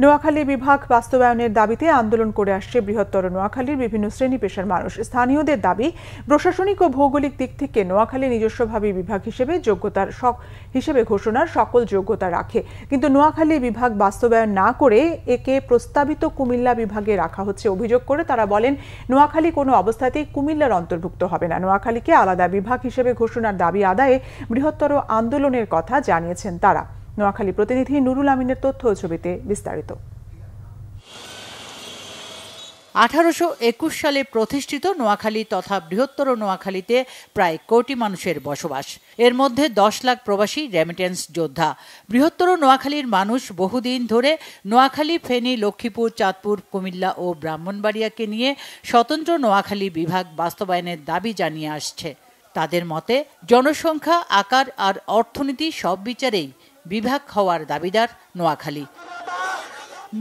নোয়াখালী বিভাগ বাস্তবায়নের দাবিতে আন্দোলন করে আসছে বৃহত্তর নোয়াখালীর বিভিন্ন শ্রেণী পেশার মানুষ। স্থানীয়দের দাবি, প্রশাসনিক ও ভৌগোলিক দিক থেকে নোয়াখালী নিজস্বভাবে বিভাগ হিসেবে ঘোষণার সকল যোগ্যতা রাখে, কিন্তু নোয়াখালী বিভাগ বাস্তবায়ন না করে একে প্রস্তাবিত কুমিল্লা বিভাগে রাখা হচ্ছে অভিযোগ করে তারা বলেন, নোয়াখালী কোনো অবস্থাতেই কুমিল্লার অন্তর্ভুক্ত হবে না। নোয়াখালীকে আলাদা বিভাগ হিসেবে ঘোষণার দাবি আদায়ে বৃহত্তর আন্দোলনের কথা জানিয়েছেন তারা। নোয়াখালী প্রতিনিধি নুরুল আমিনের তথ্য ও ছবিতে বিস্তারিত। 1821 সালে প্রতিষ্ঠিত নোয়াখালী তথা বৃহত্তর নোয়াখালীতে প্রায় কোটি মানুষের বসবাস। এর মধ্যে 10 লাখ প্রবাসী রেমিটেন্স যোদ্ধা। বৃহত্তর নোয়াখালীর মানুষ বহুদিন ধরে নোয়াখালী, ফেনী, লক্ষ্মীপুর, চাঁদপুর, কুমিল্লা ও ব্রাহ্মণবাড়িয়াকে নিয়ে স্বতন্ত্র নোয়াখালী বিভাগ বাস্তবায়নের দাবি জানিয়ে আসছে। তাদের মতে, জনসংখ্যা, আকার আর অর্থনীতি সব বিচারেই বিভাগ হওয়ার দাবিদার নোয়াখালী।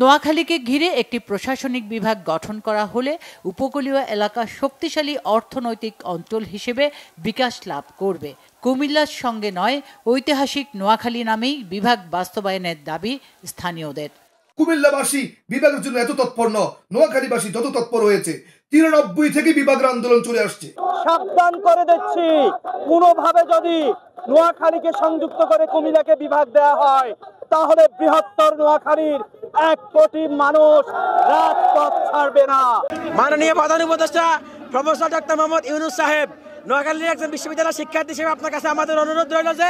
নোয়াখালীকে ঘিরে একটি প্রশাসনিক বিভাগ গঠন করা হলে উপকূলীয় এলাকা শক্তিশালী অর্থনৈতিক অঞ্চল হিসেবে বিকাশ লাভ করবে। কুমিল্লার সঙ্গে নয়, ঐতিহাসিক নোয়াখালী নামেই বিভাগ বাস্তবায়নের দাবি স্থানীয়দের। কুমিল্লাবাসী বিভাগের জন্য এত তৎপর নয়, নোয়াখালীবাসী যত তৎপর হয়েছে। 93 থেকে বিভাগের আন্দোলন চলে আসছে। সাবধান করে দিচ্ছি, কোনোভাবে যদি নোয়াখালীকে সংযুক্ত করে কুমিল্লাকে বিভাগ দেওয়া হয়, তাহলে বৃহত্তর নোয়াখালীর 1 কোটি মানুষ রাজপথ ছাড়বে না। মাননীয় প্রধান উপদেষ্টা প্রফেসর ডক্টর মোহাম্মদ ইউনূস সাহেব, নোয়াখালীর একজন বিশ্ববিদ্যালয় শিক্ষার্থী হিসেবে আপনার কাছে আমাদের অনুরোধ রইল যে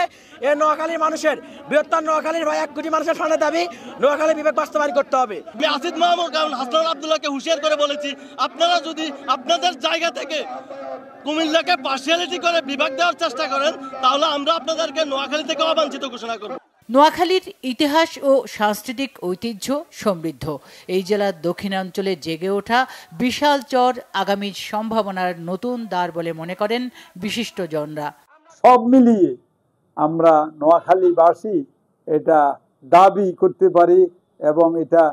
এই নোয়াখালীর মানুষের, বৃহত্তর নোয়াখালীর 1 কোটি মানুষের সামনে দাবি নোয়াখালী বিভাগ বাস্তবায়ন করতে হবে। আমি আসিফ মাহমুদ হাসান আব্দুল্লাহকে হুঁশিয়ার করে বলেছি, আপনারা যদি আপনাদের জায়গা থেকে কুমিল্লাকে পার্সিয়ালিটি করে বিভাগ দেওয়ার চেষ্টা করেন, তাহলে আমরা আপনাদেরকে নোয়াখালী থেকে অবাঞ্ছিত ঘোষণা করব। নোয়াখালীর ইতিহাস ও সাংস্কৃতিক ঐতিহ্য সমৃদ্ধ। এই জেলার দক্ষিণাঞ্চলে জেগে ওঠা বিশাল চর আগামীর সম্ভাবনার নতুন দ্বার বলে মনে করেন বিশিষ্টজনরা। সব মিলিয়ে আমরা নোয়াখালীবাসী এটা দাবি করতে পারি, এবং এটা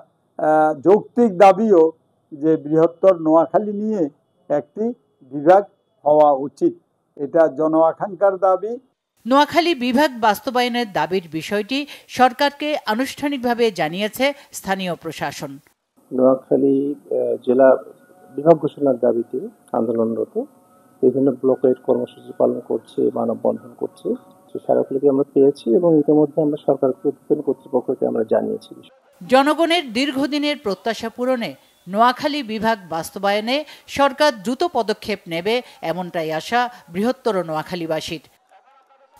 যৌক্তিক দাবিও যে বৃহত্তর নোয়াখালী নিয়ে একটি বিভাগ হওয়া উচিত। এটা জন আকাঙ্ক্ষার দাবি। নোয়াখালী বিভাগ বাস্তবায়নের দাবির বিষয়টি সরকারকে আনুষ্ঠানিকভাবে জানিয়েছে স্থানীয় প্রশাসন। নোয়াখালী জেলা বিভাগ ঘোষণার দাবিতে আন্দোলনরত বিভিন্ন ব্লকের কর্মসূচি পালন করছে, মানববন্ধন করছে। সেই স্মারকলিপি আমরা পেয়েছি এবং ইতিমধ্যে আমরা সরকারকে ঊর্ধ্বতন কর্তৃপক্ষকে আমরা জানিয়েছি। জনগণের দীর্ঘদিনের প্রত্যাশা পূরণে নোয়াখালী বিভাগ বাস্তবায়নে সরকার দ্রুত পদক্ষেপ নেবে, এমনটাই আশা বৃহত্তর নোয়াখালীবাসীর।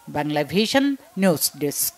Bangla vision news desk.